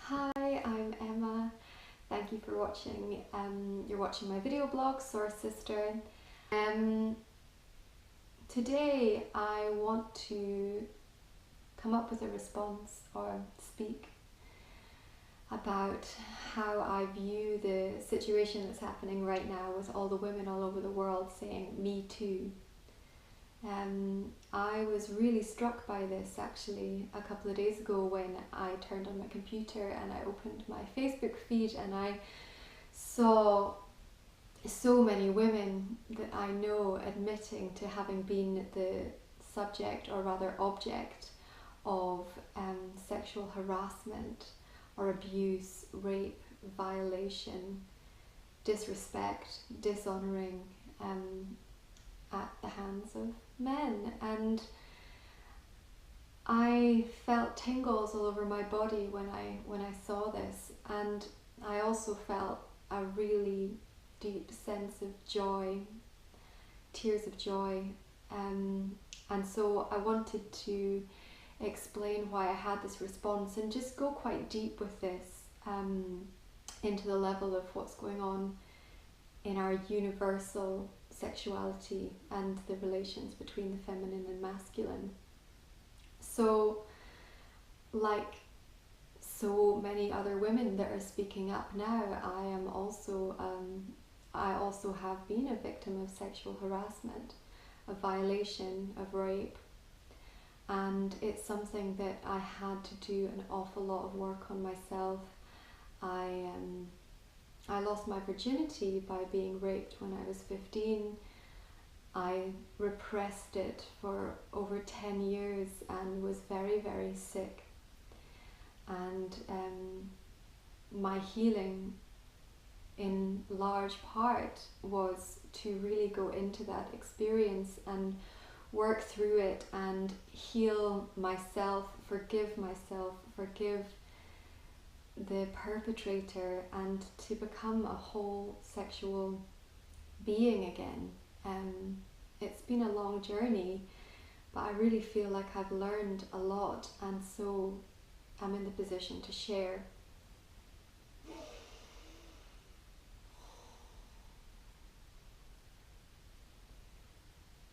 Hi, I'm Emma. Thank you for watching. You're watching my video blog, Source Sister. Today I want to come up with a response or speak about how I view the situation that's happening right now with all the women all over the world saying "Me too." I was really struck by this actually a couple of days ago when I turned on my computer and I opened my Facebook feed and I saw so many women that I know admitting to having been the subject or rather object of sexual harassment or abuse, rape, violation, disrespect, dishonouring at the hands of men. And I felt tingles all over my body when I saw this, and I also felt a really deep sense of joy, tears of joy, and so I wanted to explain why I had this response and just go quite deep with this into the level of what's going on in our universal sexuality and the relations between the feminine and masculine. So, like so many other women that are speaking up now, I also have been a victim of sexual harassment, of violation, of rape, and it's something that I had to do an awful lot of work on myself. I lost my virginity by being raped when I was 15. I repressed it for over 10 years and was very, very sick. And my healing in large part was to really go into that experience and work through it and heal myself, forgive the perpetrator, and to become a whole sexual being again. It's been a long journey, but I really feel like I've learned a lot, and so I'm in the position to share.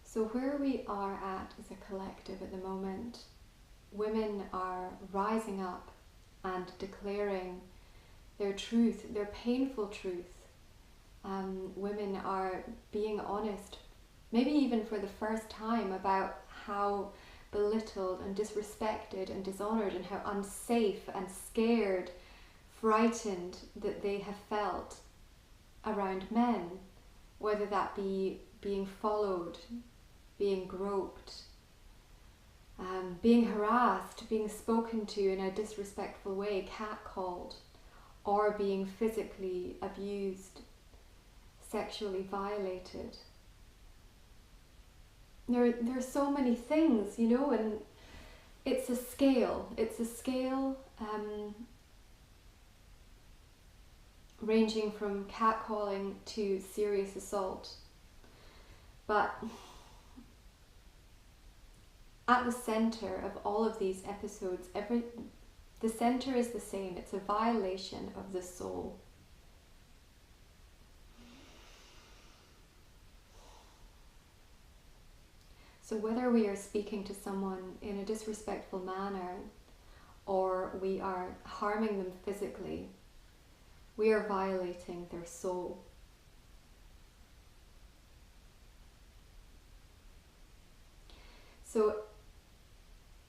So where we are at as a collective at the moment, women are rising up and declaring their truth, their painful truth. Women are being honest, maybe even for the first time, about how belittled and disrespected and dishonoured and how unsafe and scared, frightened that they have felt around men, whether that be being followed, being groped, being harassed, being spoken to in a disrespectful way, catcalled, or being physically abused, sexually violated. There are so many things, and it's a scale ranging from catcalling to serious assault. But at the center of all of these episodes, the center is the same. It's a violation of the soul. So whether we are speaking to someone in a disrespectful manner or we are harming them physically, we are violating their soul. So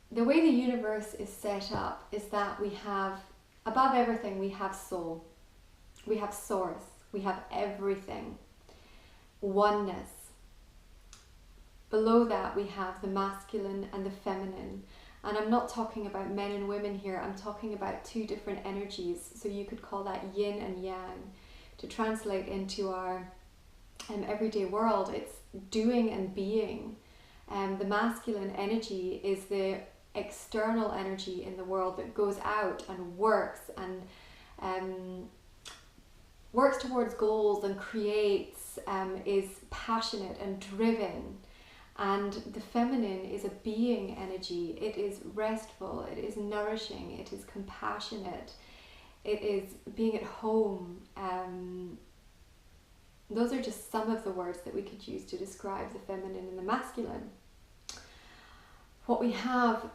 the way the universe is set up is that we have, above everything, we have soul, we have source, we have everything, oneness. Below that we have the masculine and the feminine. And I'm not talking about men and women here, I'm talking about two different energies. So you could call that yin and yang. To translate into our everyday world, it's doing and being. The masculine energy is the external energy in the world that goes out and works towards goals and creates, is passionate and driven. And the feminine is a being energy. It is restful, it is nourishing, it is compassionate, it is being at home. Those are just some of the words that we could use to describe the feminine and the masculine. What we have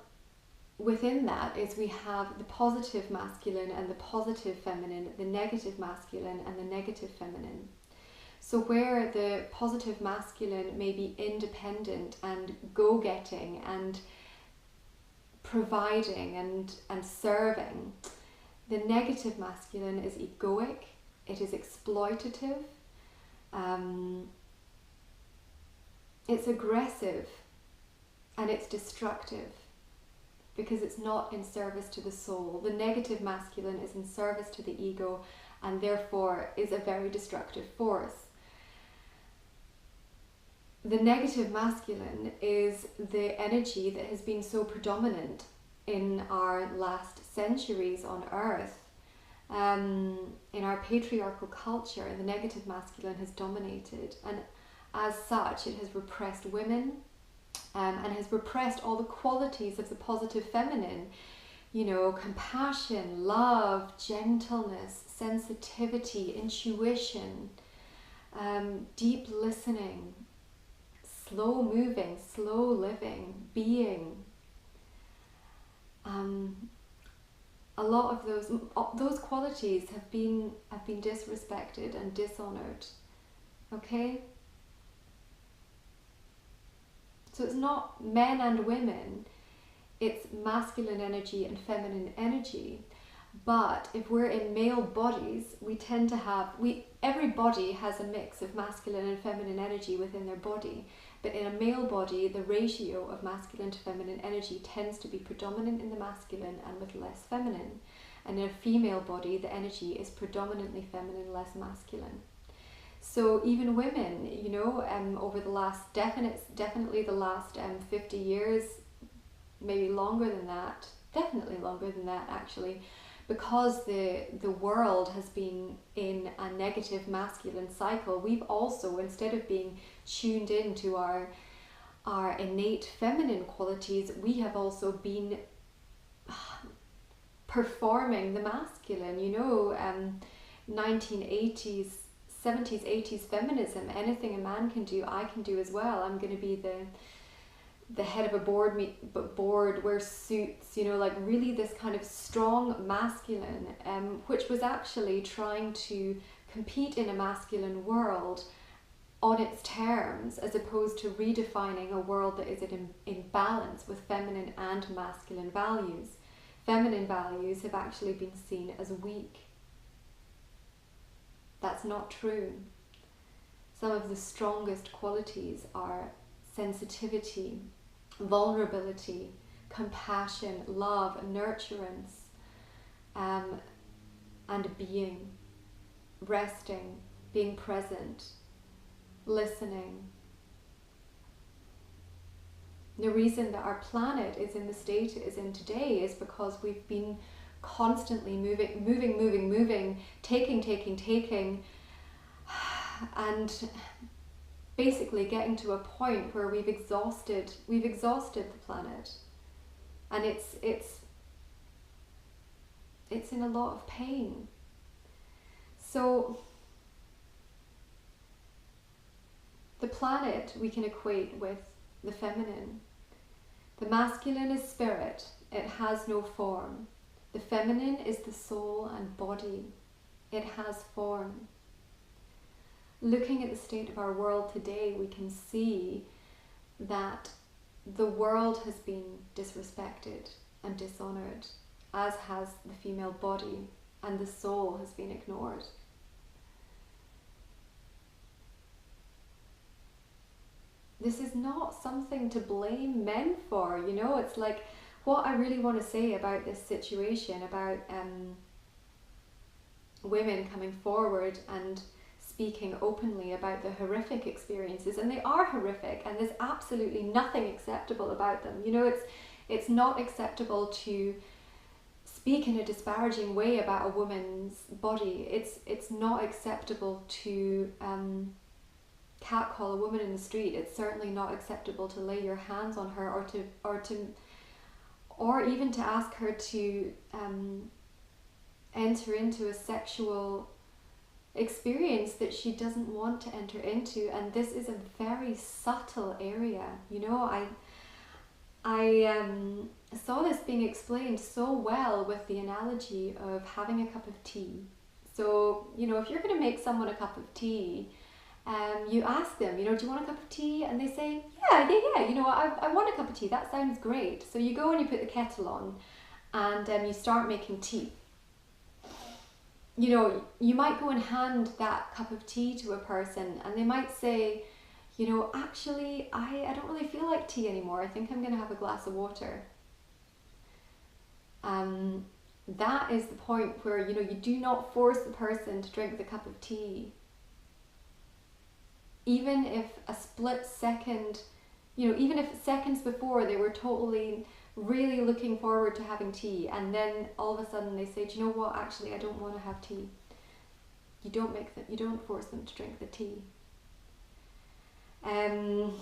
within that is we have the positive masculine and the positive feminine, the negative masculine and the negative feminine. So where the positive masculine may be independent and go-getting and providing and serving, the negative masculine is egoic, it is exploitative, it's aggressive, and it's destructive because it's not in service to the soul. The negative masculine is in service to the ego and therefore is a very destructive force. The negative masculine is the energy that has been so predominant in our last centuries on earth. In our patriarchal culture, the negative masculine has dominated, and as such it has repressed women, and has repressed all the qualities of the positive feminine, you know, compassion, love, gentleness, sensitivity, intuition, deep listening, slow moving, slow living, being. A lot of those qualities have been disrespected and dishonored. Okay? So it's not men and women, it's masculine energy and feminine energy. But if we're in male bodies, we tend to have, every body has a mix of masculine and feminine energy within their body. But in a male body, the ratio of masculine to feminine energy tends to be predominant in the masculine and with less feminine. And in a female body, the energy is predominantly feminine, less masculine. So even women, you know, over the last, definitely the last 50 years, maybe longer than that, definitely longer than that actually, because the world has been in a negative masculine cycle, we've also, instead of being tuned into our innate feminine qualities, we have also been performing the masculine, you know, 1980s, 70s, 80s feminism, anything a man can do, I can do as well. I'm going to be the head of a board, wear suits, you know, like really this kind of strong masculine, which was actually trying to compete in a masculine world on its terms, as opposed to redefining a world that is in balance with feminine and masculine values. Feminine values have actually been seen as weak. That's not true. Some of the strongest qualities are sensitivity, vulnerability, compassion, love, nurturance, and being, resting, being present, listening. The reason that our planet is in the state it is in today is because we've been constantly moving, taking, and basically getting to a point where we've exhausted the planet, and it's in a lot of pain. So the planet we can equate with the feminine. The masculine is spirit, it has no form. The feminine is the soul and body, it has form. Looking at the state of our world today, we can see that the world has been disrespected and dishonored, as has the female body, and the soul has been ignored. This is not something to blame men for, you know. It's like, what I really want to say about this situation, about women coming forward and speaking openly about the horrific experiences, and they are horrific, and there's absolutely nothing acceptable about them. You know, it's not acceptable to speak in a disparaging way about a woman's body. It's not acceptable to catcall a woman in the street. It's certainly not acceptable to lay your hands on her, or even to ask her to enter enter into a sexual experience that she doesn't want to enter into. And this is a very subtle area. You know, I saw this being explained so well with the analogy of having a cup of tea. So, you know, if you're going to make someone a cup of tea, you ask them, you know, do you want a cup of tea? And they say, yeah, you know, I want a cup of tea, that sounds great. So you go and you put the kettle on, and you start making tea. You know, you might go and hand that cup of tea to a person, and they might say, you know, actually, I don't really feel like tea anymore. I think I'm going to have a glass of water. That is the point where, you know, you do not force the person to drink the cup of tea. Even if a split second, you know, even if seconds before they were totally really looking forward to having tea, and then all of a sudden they say, do you know what, actually I don't want to have tea. You don't force them to drink the tea. And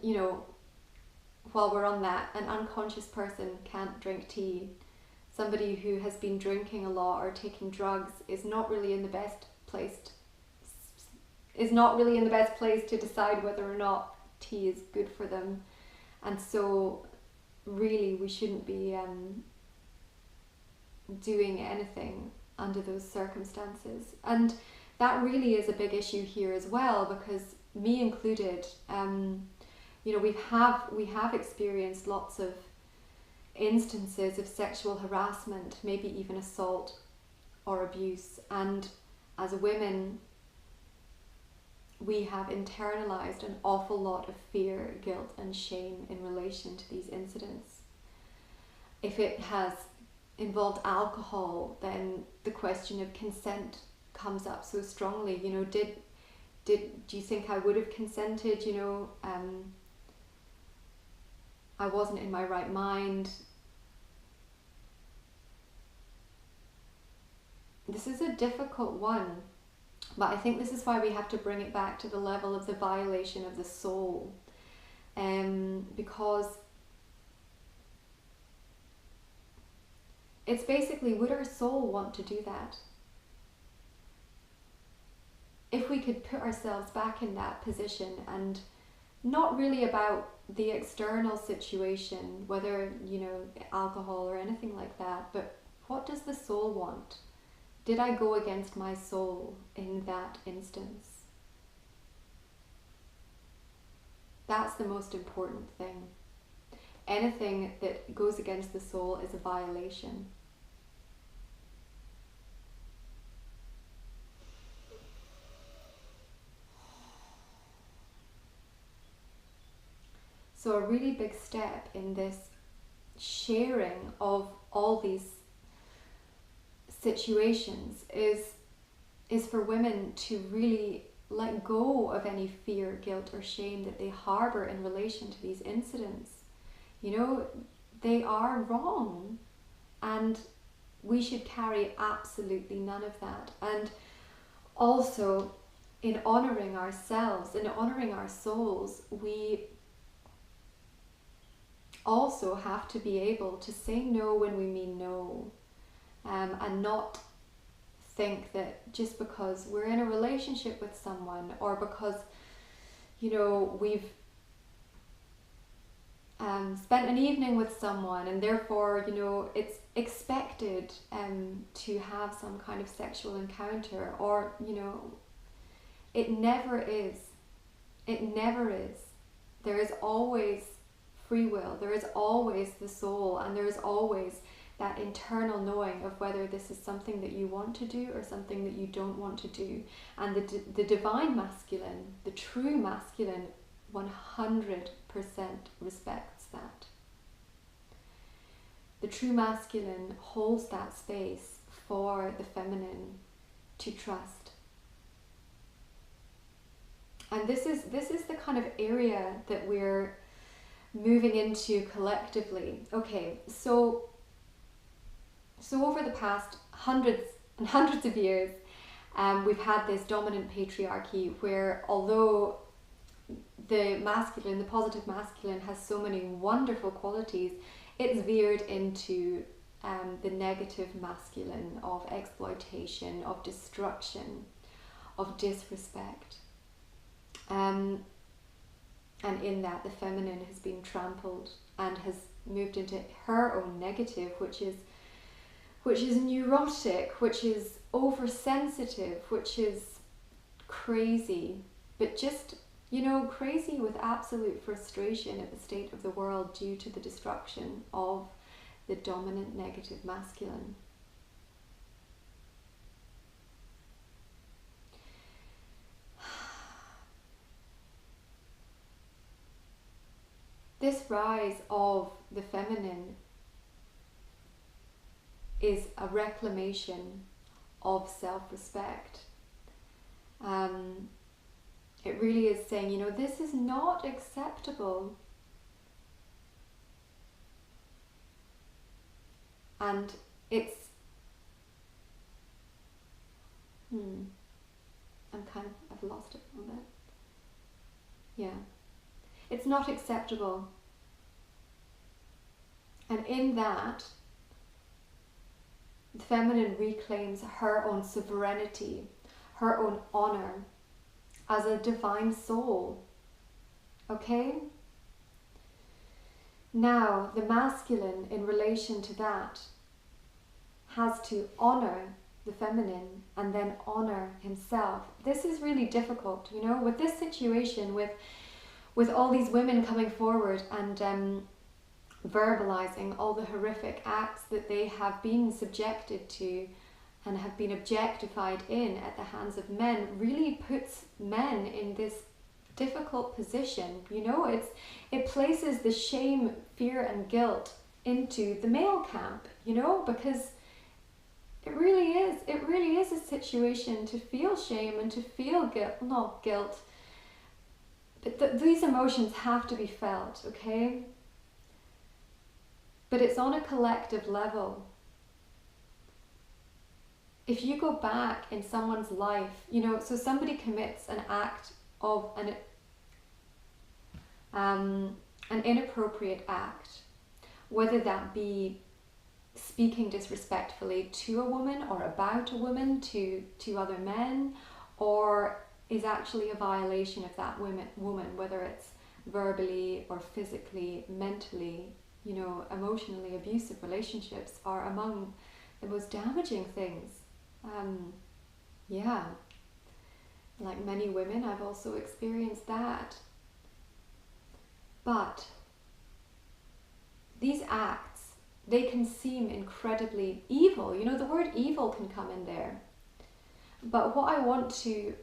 you know, while we're on that, an unconscious person can't drink tea. Somebody who has been drinking a lot or taking drugs is not really in the best place to decide whether or not tea is good for them. And so really we shouldn't be doing anything under those circumstances. And that really is a big issue here as well, because me included, you know, we have experienced lots of instances of sexual harassment, maybe even assault or abuse, and as women we have internalized an awful lot of fear, guilt and shame in relation to these incidents. If it has involved alcohol, then the question of consent comes up so strongly. You know, do you think I would have consented? You know, I wasn't in my right mind. This is a difficult one, but I think this is why we have to bring it back to the level of the violation of the soul, because it's basically, would our soul want to do that? If we could put ourselves back in that position, and not really about the external situation, whether, you know, alcohol or anything like that, but what does the soul want? Did I go against my soul in that instance? That's the most important thing. Anything that goes against the soul is a violation. So a really big step in this sharing of all these situations is for women to really let go of any fear, guilt or shame that they harbor in relation to these incidents. You know, they are wrong, and we should carry absolutely none of that. And also, in honouring ourselves, in honouring our souls, we also have to be able to say no when we mean no, and not think that just because we're in a relationship with someone, or because, you know, we've spent an evening with someone and therefore, you know, it's expected to have some kind of sexual encounter, or, you know, it never is. It never is. There is always free will, there is always the soul, and there is always that internal knowing of whether this is something that you want to do or something that you don't want to do. And the divine masculine, the true masculine, 100% respects that. The true masculine holds that space for the feminine to trust. And this is the kind of area that we're moving into collectively. Okay, so over the past hundreds and hundreds of years, we've had this dominant patriarchy where, although the masculine, the positive masculine, has so many wonderful qualities, it's veered into the negative masculine, of exploitation, of destruction, of disrespect. And in that, the feminine has been trampled and has moved into her own negative, which is neurotic, which is oversensitive, which is crazy, but just, crazy with absolute frustration at the state of the world due to the destruction of the dominant negative masculine. This rise of the feminine is a reclamation of self-respect. It really is saying, this is not acceptable. And it's, I've lost it a little bit. Yeah. It's not acceptable. And in that, the feminine reclaims her own sovereignty, her own honor as a divine soul. Okay? Now, the masculine, in relation to that, has to honor the feminine and then honor himself. This is really difficult, with this situation, with all these women coming forward and verbalizing all the horrific acts that they have been subjected to and have been objectified in at the hands of men, really puts men in this difficult position. It places the shame, fear and guilt into the male camp, because it really is a situation to feel shame and to feel guilt, not guilt, but these emotions have to be felt, okay? But it's on a collective level. If you go back in someone's life, so somebody commits an act of an inappropriate act, whether that be speaking disrespectfully to a woman or about a woman to other men, or is actually a violation of that woman, whether it's verbally or physically, mentally, emotionally abusive relationships are among the most damaging things. Like many women, I've also experienced that. But these acts, they can seem incredibly evil. The word evil can come in there. But what I want to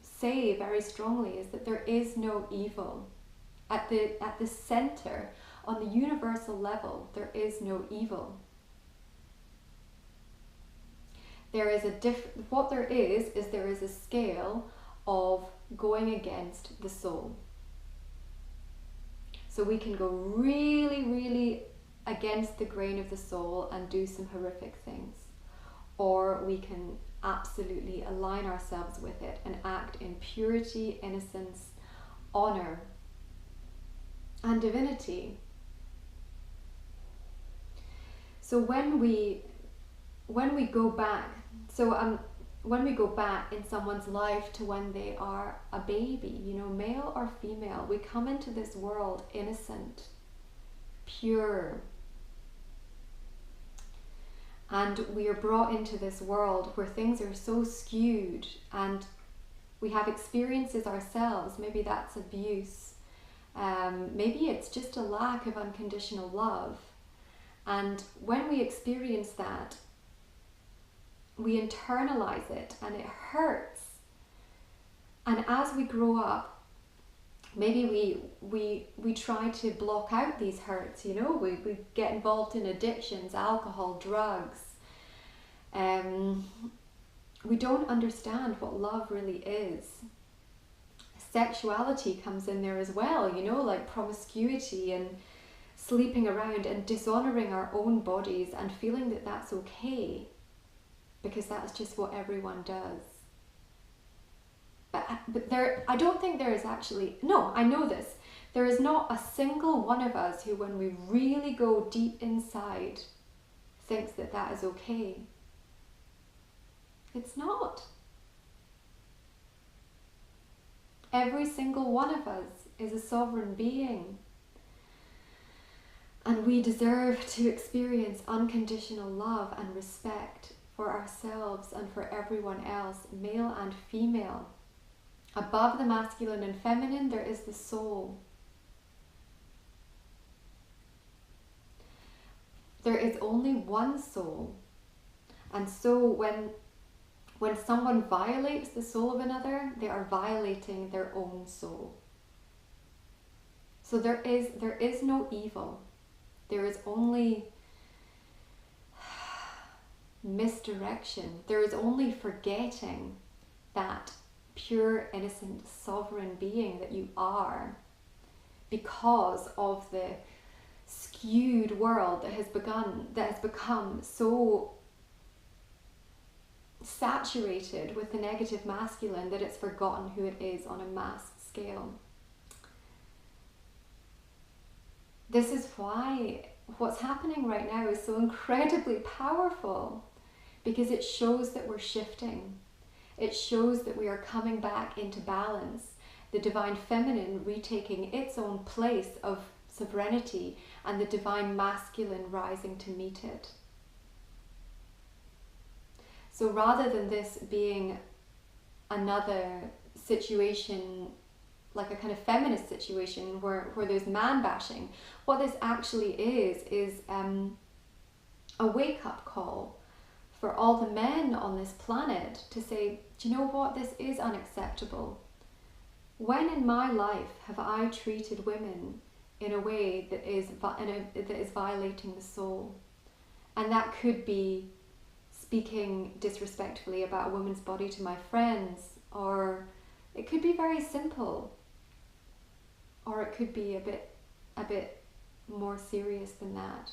say very strongly is that there is no evil. At the center, on the universal level, there is no evil. There is what there is there is a scale of going against the soul. So we can go really, really against the grain of the soul and do some horrific things. Or we can absolutely align ourselves with it and act in purity, innocence, honor, and divinity. So when we go back, when we go back in someone's life to when they are a baby, male or female, we come into this world innocent, pure, and we are brought into this world where things are so skewed and we have experiences ourselves. Maybe that's abuse, maybe it's just a lack of unconditional love. And when we experience that, we internalize it and it hurts. And as we grow up, maybe we try to block out these hurts, we get involved in addictions, alcohol, drugs. We don't understand what love really is. Sexuality comes in there as well, like promiscuity and sleeping around and dishonoring our own bodies and feeling that that's okay, because that's just what everyone does. But there, I don't think there is actually, no, I know this, there is not a single one of us who, when we really go deep inside, thinks that that is okay. It's not. Every single one of us is a sovereign being. And we deserve to experience unconditional love and respect for ourselves and for everyone else, male and female. Above the masculine and feminine, there is the soul. There is only one soul. And so when someone violates the soul of another, they are violating their own soul. So there is no evil. There is only misdirection. There is only forgetting that pure, innocent, sovereign being that you are, because of the skewed world that has become so saturated with the negative masculine that it's forgotten who it is on a mass scale. This is why what's happening right now is so incredibly powerful, because it shows that we're shifting. It shows that we are coming back into balance, the divine feminine retaking its own place of sovereignty and the divine masculine rising to meet it. So rather than this being another situation, like a kind of feminist situation where there's man bashing, what this actually is a wake-up call for all the men on this planet to say, do you know what, this is unacceptable. When in my life have I treated women in a way that is violating the soul? And that could be speaking disrespectfully about a woman's body to my friends, or it could be very simple, or it could be a bit more serious than that.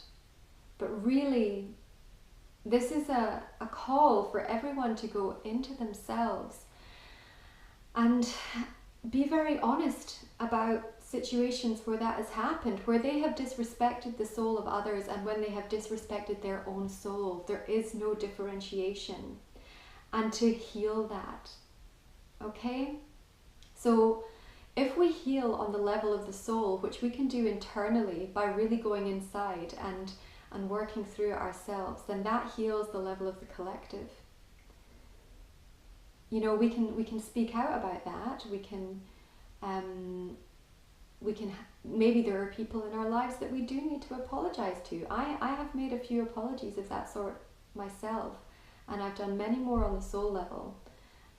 But really, this is a call for everyone to go into themselves and be very honest about situations where that has happened, where they have disrespected the soul of others, and when they have disrespected their own soul. There is no differentiation, and to heal that. Okay? So if we heal on the level of the soul, which we can do internally by really going inside and working through it ourselves, then that heals the level of the collective. You know, we can speak out about that. We can maybe there are people in our lives that we do need to apologize to. I have made a few apologies of that sort myself, and I've done many more on the soul level,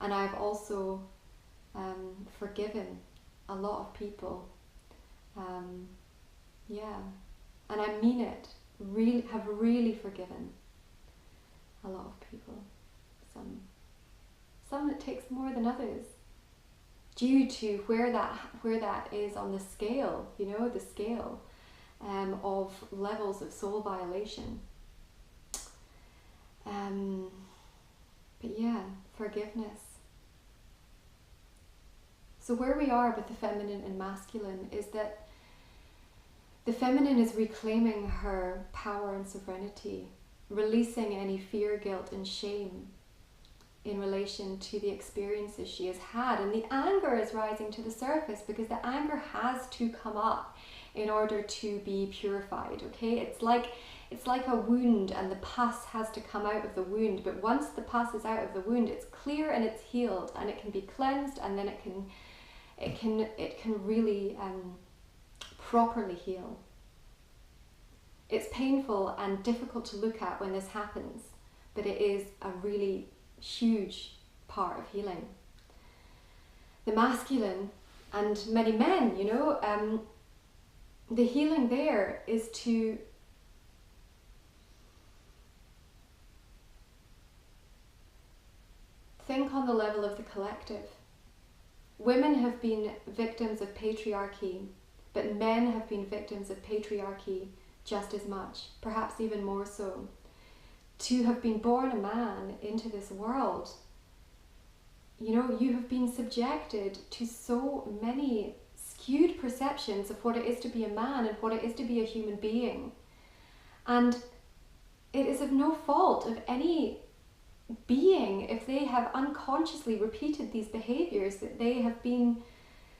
and I've also forgiven a lot of people. Yeah, and I mean it. Have really forgiven a lot of people. Some it takes more than others, due to where that is on the scale, you know, the scale of levels of soul violation. But yeah, forgiveness. So where we are with the feminine and masculine is that the feminine is reclaiming her power and sovereignty, releasing any fear, guilt and shame in relation to the experiences she has had. And the anger is rising to the surface because the anger has to come up in order to be purified, okay? It's like a wound, and the pus has to come out of the wound. But once the pus is out of the wound, it's clear and it's healed, and it can be cleansed, and then it can really properly heal. It's painful and difficult to look at when this happens, but it is a really huge part of healing. The masculine, and many men, you know, the healing there is to think on the level of the collective. Women have been victims of patriarchy, but men have been victims of patriarchy just as much, perhaps even more so. To have been born a man into this world, you know, you have been subjected to so many skewed perceptions of what it is to be a man and what it is to be a human being. And it is of no fault of any being if they have unconsciously repeated these behaviors that they have been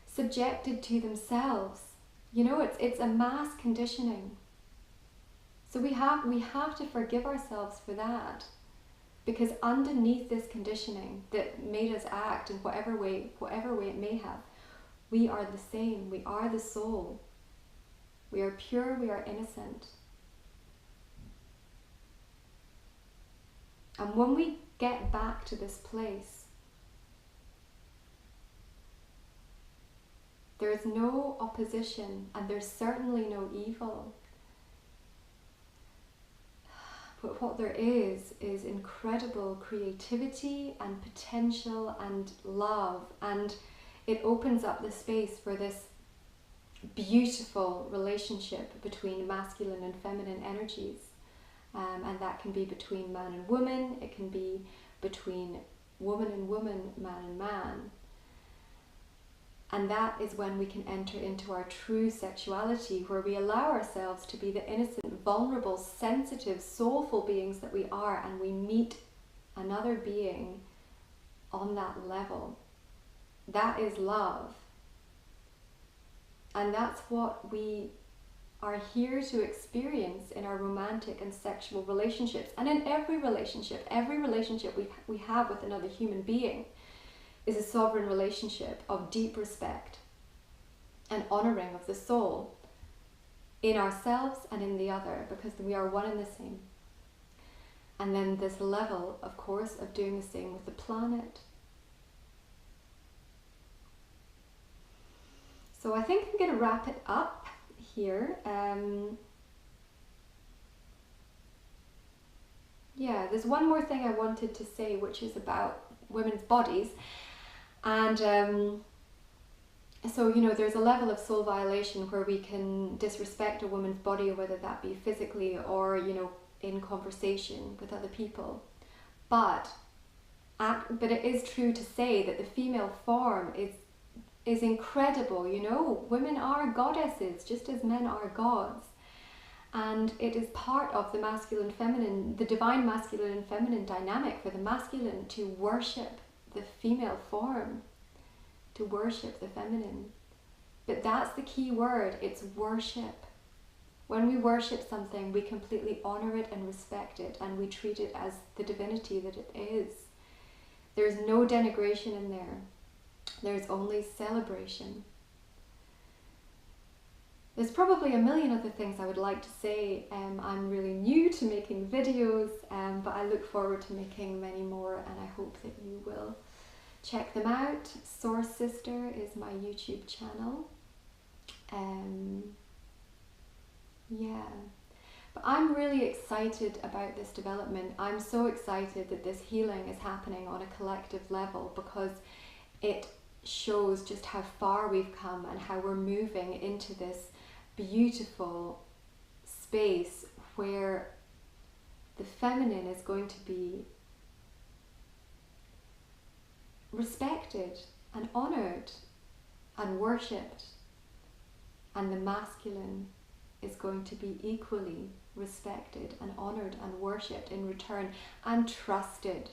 subjected to themselves. You know, it's a mass conditioning. So we have to forgive ourselves for that, because underneath this conditioning that made us act in whatever way it may have, we are the same. We are the soul. We are pure, we are innocent. And when we get back to this place, there is no opposition and there's certainly no evil. But what there is incredible creativity and potential and love, and it opens up the space for this beautiful relationship between masculine and feminine energies. And that can be between man and woman, it can be between woman and woman, man and man. And that is when we can enter into our true sexuality, where we allow ourselves to be the innocent, vulnerable, sensitive, soulful beings that we are, and we meet another being on that level. That is love. And that's what we are here to experience in our romantic and sexual relationships, and in every relationship we have with another human being is a sovereign relationship of deep respect and honouring of the soul in ourselves and in the other, because we are one and the same. And then this level, of course, of doing the same with the planet. So I think I'm going to wrap it up here. Yeah, there's one more thing I wanted to say, which is about women's bodies. And so, you know, there's a level of soul violation where we can disrespect a woman's body, whether that be physically or, you know, in conversation with other people. But it is true to say that the female form is incredible. You know, women are goddesses just as men are gods, and it is part of the masculine feminine, the divine masculine and feminine dynamic for the masculine to worship the female form, to worship the feminine. But that's the key word, it's worship. When we worship something, we completely honor it and respect it, and we treat it as the divinity that it is. There's no denigration in there. There's only celebration. There's probably a million other things I would like to say. I'm really new to making videos, but I look forward to making many more, and I hope that you will check them out. Source Sister is my YouTube channel. Yeah. But I'm really excited about this development. I'm so excited that this healing is happening on a collective level, because it shows just how far we've come and how we're moving into this beautiful space where the feminine is going to be respected and honoured and worshipped, and the masculine is going to be equally respected and honoured and worshipped in return, and trusted.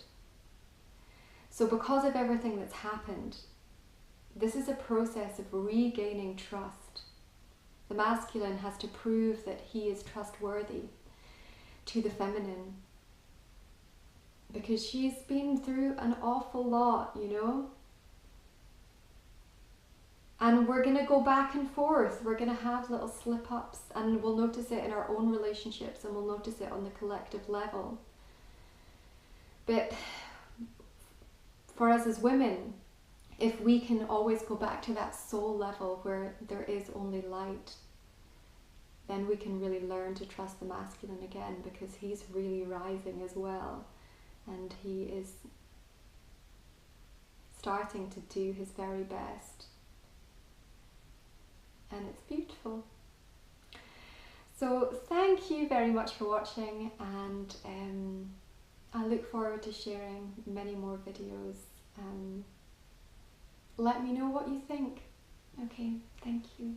So because of everything that's happened, this is a process of regaining trust. The masculine has to prove that he is trustworthy to the feminine, because she's been through an awful lot, you know? And we're going to go back and forth. We're going to have little slip-ups, and we'll notice it in our own relationships, and we'll notice it on the collective level. But for us as women, if we can always go back to that soul level where there is only light, then we can really learn to trust the masculine again, because he's really rising as well, and he is starting to do his very best, and it's beautiful. So thank you very much for watching, and I look forward to sharing many more videos. Let me know what you think. Okay, thank you.